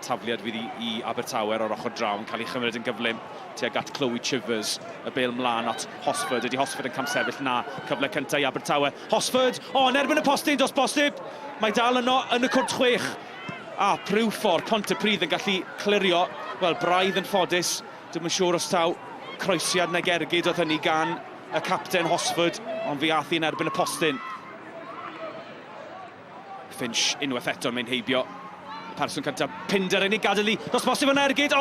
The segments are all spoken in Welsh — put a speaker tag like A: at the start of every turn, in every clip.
A: tafliad fydd i Abertawe o'r ochr draw yn cael ei chymryd yn gyflym tuag at Chloe Chivers, y bêl mlaen at Hosford. Ydy Hosford yn camsefyll na, cyfle cyntaf i Abertawe. Hosford, yn erbyn y postyn, dos bosib. Mae dal yno yn y cwrt chwech. Prif o'r Pontypridd yn gallu clirio. Wel, braidd yn ffodus. Dim yn siŵr os taw croesiad nag ergyd oedd hynny gan y capten Hosford, ond fi ath i'n erbyn y postyn. Finch unwaith eto mae'n heibio. Person cyntaf, Pinder yn ei gadael i. Dos bosib yn ergyd,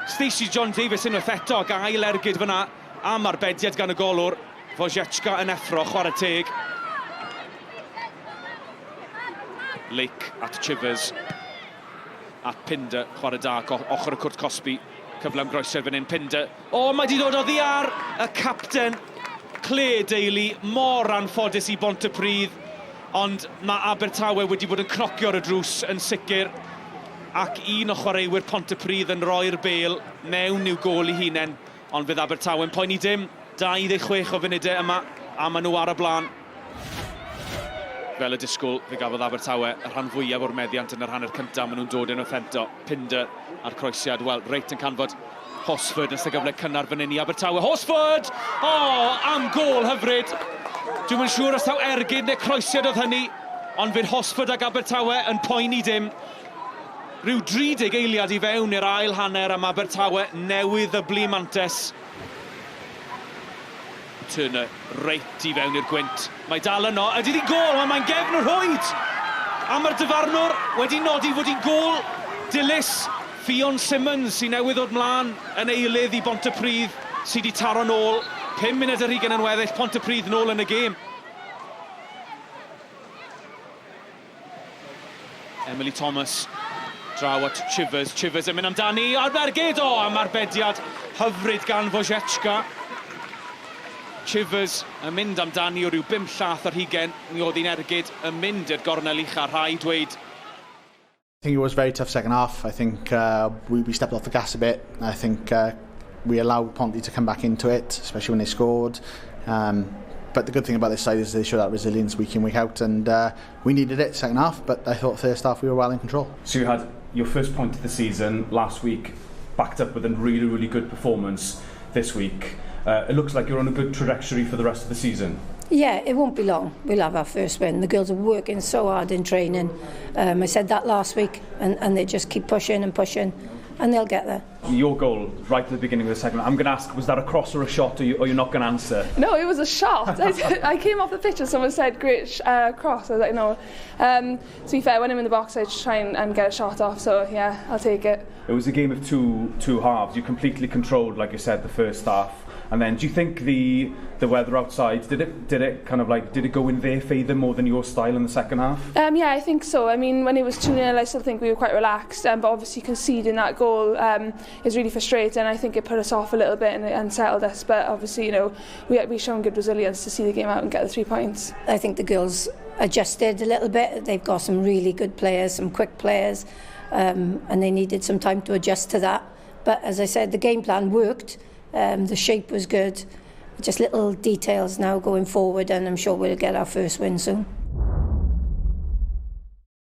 A: Stacey John Davies unwaith eto, gael ergyd fyna. Am arbediad gan y golwr. Wojciechka yn effro, chwarae teg. Lake at Chivers. At Pinder, chwarae da, ochr y cwrt Cosby. Cyflem groesau fan hyn, Pinder. Mae di dod o ddiar. Y capten, Claire Daly, mor anffodus i Pontypridd. Ond mae Abertawe wedi bod yn crocio'r y drws yn sicr. Ac un o chwaraewyr Pontypridd yn roi'r bêl mewn i'w gol i hunain. Ond fydd Abertawe yn poeni dim. 26 o funudau yma, a maen nhw ar y blaen. Fel y disgwyl, fe gafodd Abertawe y rhan fwyaf o'r meddiant yn yr hanner cyntaf. Maen nhw'n dod yn othento. Pinder a'r croesiad, wel, reit yn canfod Hosford yn gyfle cynnar fan hyn i Abertawe. Hosford! Am gol hyfryd! Dwi'n yn siŵr os taw ergyd neu croesiad oedd hynny, ond fydd Hosford ag Abertawe yn poeni dim. Rhyw 30 eiliad i fewn i'r ail hanner am Abertawe newydd y blu mantes. Turner reit i fewn i'r gwynt. Mae dal yno, ydy di gol, mae'n gefn o'r hwyd. A mae'r dyfarnwr wedi nodi fod hi'n gol dilys Ffion Simmons sy'n newydd o'r mlaen yn eilydd i Pontypridd sydd wedi taro nôl. 5 munud ar hugain yn weddill, Pontypridd nôl yn y gêm. Emily Thomas draw at Chivers. Chivers yn mynd amdani, a'r ergyd am arbediad hyfryd gan Wojciechka. Chivers yn mynd amdani o ryw 5 llath ar hugain. Mi oedd hi'n ergyd yn mynd i'r gornel ucha, rhai dweud.
B: I think it was a very tough second half. I think we stepped off the gas a bit. I think we allowed Ponty to come back into it, especially when they scored. But the good thing about this side is they show that resilience week in, week out, and we needed it second half, but I thought first half we were well in control.
C: So you had your first point of the season last week, backed up with a really, really good performance this week. It looks like you're on a good trajectory for the rest of the season.
D: Yeah, it won't be long. We'll have our first win. The girls are working so hard in training. I said that last week, and they just keep pushing and pushing, and they'll get there.
C: Your goal right at the beginning of the second, I'm going to ask, was that a cross or a shot, or you're not going to answer?
E: No, it was a shot. I came off the pitch and someone said, great cross. I was like, no. To be fair, when I'm in the box, I just try and get a shot off, so yeah, I'll take it.
C: It was a game of two halves. You completely controlled, like you said, the first half. And then, do you think the weather outside, did it go in their favour more than your style in the second half?
E: Yeah, I think so. I mean, when it was 2-0, I still think we were quite relaxed. But obviously conceding that goal is really frustrating. I think it put us off a little bit and settled us. But obviously, we've shown good resilience to see the game out and get the 3 points.
D: I think the girls adjusted a little bit. They've got some really good players, some quick players, and they needed some time to adjust to that. But as I said, the game plan worked. The shape was good. Just little details now going forward, and I'm sure we'll get our first win soon.